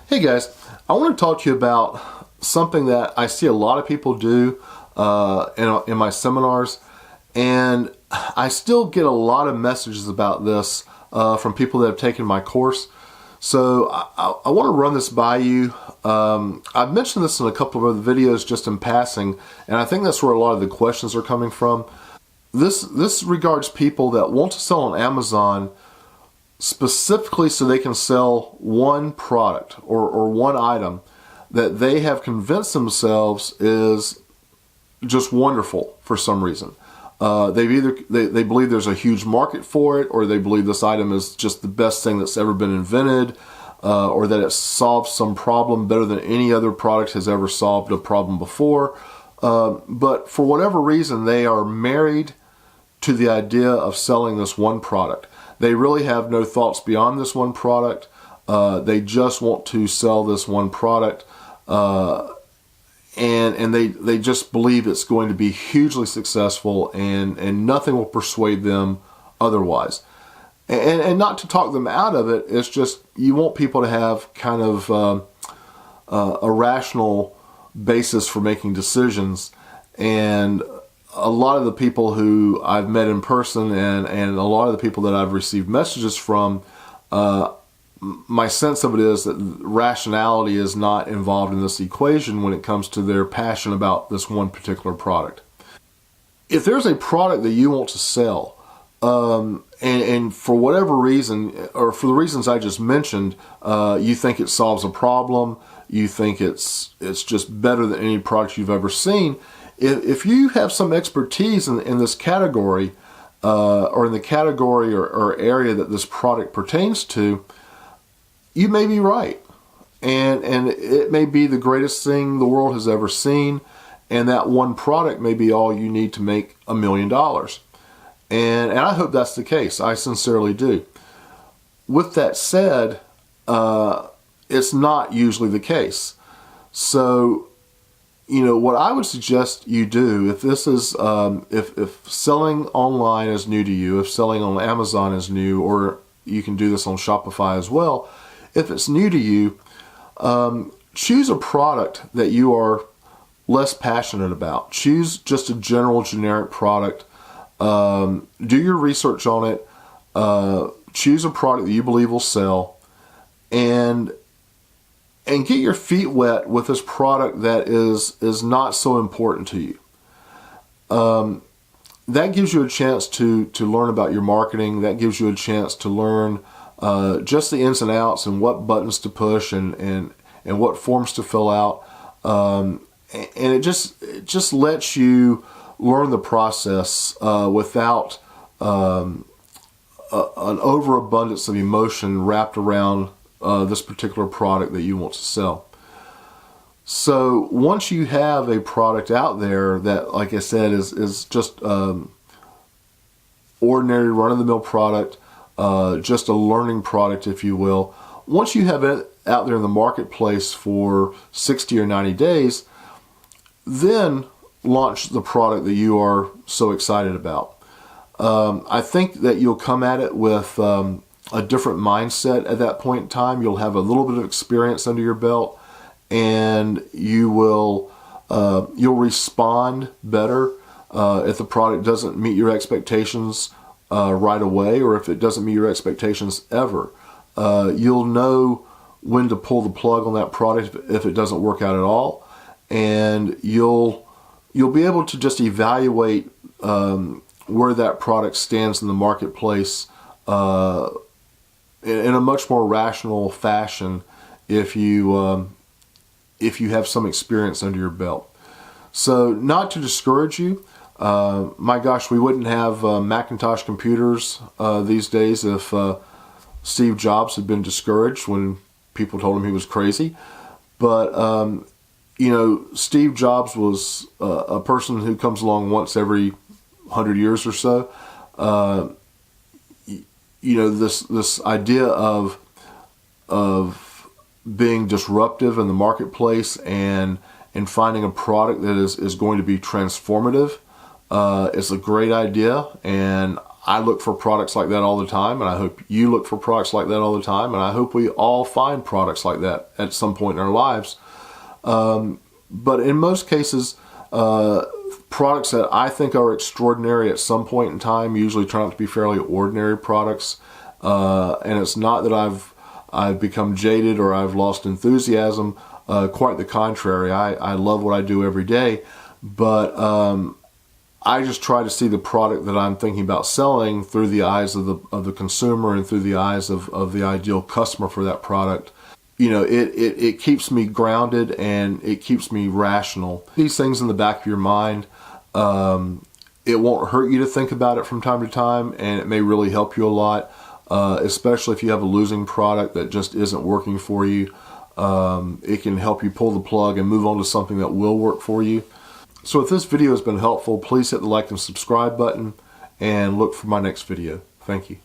Hey guys, I want to talk to you about something that I see a lot of people do in my seminars, and I still get a lot of messages about this from people that have taken my course. So I want to run this by you. I've mentioned this in a couple of other videos just in passing, and I think that's where a lot of the questions are coming from. This regards people that want to sell on Amazon specifically so they can sell one product or one item that they have convinced themselves is just wonderful for some reason. They believe there's a huge market for it, or they believe this item is just the best thing that's ever been invented, or that it solves some problem better than any other product has ever solved a problem before. But for whatever reason, they are married to the idea of selling this one product. They really have no thoughts beyond this one product. They just want to sell this one product, and they just believe it's going to be hugely successful, and nothing will persuade them otherwise. And not to talk them out of it, it's just you want people to have kind of a rational basis for making decisions. And a lot of the people who I've met in person and a lot of the people that I've received messages from, my sense of it is that rationality is not involved in this equation when it comes to their passion about this one particular product. If there's a product that you want to sell, and for whatever reason, or for the reasons I just mentioned, you think it solves a problem, you think it's just better than any product you've ever seen, if you have some expertise in this category, or in the category or area that this product pertains to, you may be right. And it may be the greatest thing the world has ever seen, and that one product may be all you need to make $1 million. And I hope that's the case. I sincerely do. With that said, it's not usually the case. So, what I would suggest you do, if this is, if selling online is new to you, if selling on Amazon is new, or you can do this on Shopify as well, if it's new to you, choose a product that you are less passionate about. Choose just a general, generic product. Do your research on it. Choose a product that you believe will sell, and get your feet wet with this product that is not so important to you. That gives you a chance to learn about your marketing. That gives you a chance to learn just the ins and outs and what buttons to push and what forms to fill out. And it just lets you learn the process without an overabundance of emotion wrapped around this particular product that you want to sell. So once you have a product out there that, like I said, is just ordinary run-of-the-mill product, just a learning product, if you will, once you have it out there in the marketplace for 60 or 90 days, then launch the product that you are so excited about. I think that you'll come at it with a different mindset at that point in time. You'll have a little bit of experience under your belt, and you'll respond better if the product doesn't meet your expectations right away, or if it doesn't meet your expectations ever. You'll know when to pull the plug on that product if it doesn't work out at all, and you'll be able to just evaluate where that product stands in the marketplace in a much more rational fashion if you have some experience under your belt. So, not to discourage you, my gosh, we wouldn't have Macintosh computers these days if Steve Jobs had been discouraged when people told him he was crazy. But Steve Jobs was a person who comes along once every 100 years or so. This idea of being disruptive in the marketplace and finding a product that is going to be transformative is a great idea, and I look for products like that all the time, and I hope you look for products like that all the time, and I hope we all find products like that at some point in our lives. But in most cases, products that I think are extraordinary at some point in time usually turn out to be fairly ordinary products. And it's not that I've become jaded or I've lost enthusiasm. Quite the contrary. I love what I do every day, but I just try to see the product that I'm thinking about selling through the eyes of the consumer and through the eyes of the ideal customer for that product. You know, it keeps me grounded and it keeps me rational. These things in the back of your mind, it won't hurt you to think about it from time to time, and it may really help you a lot, especially if you have a losing product that just isn't working for you. It can help you pull the plug and move on to something that will work for you. So if this video has been helpful, please hit the like and subscribe button and look for my next video. Thank you.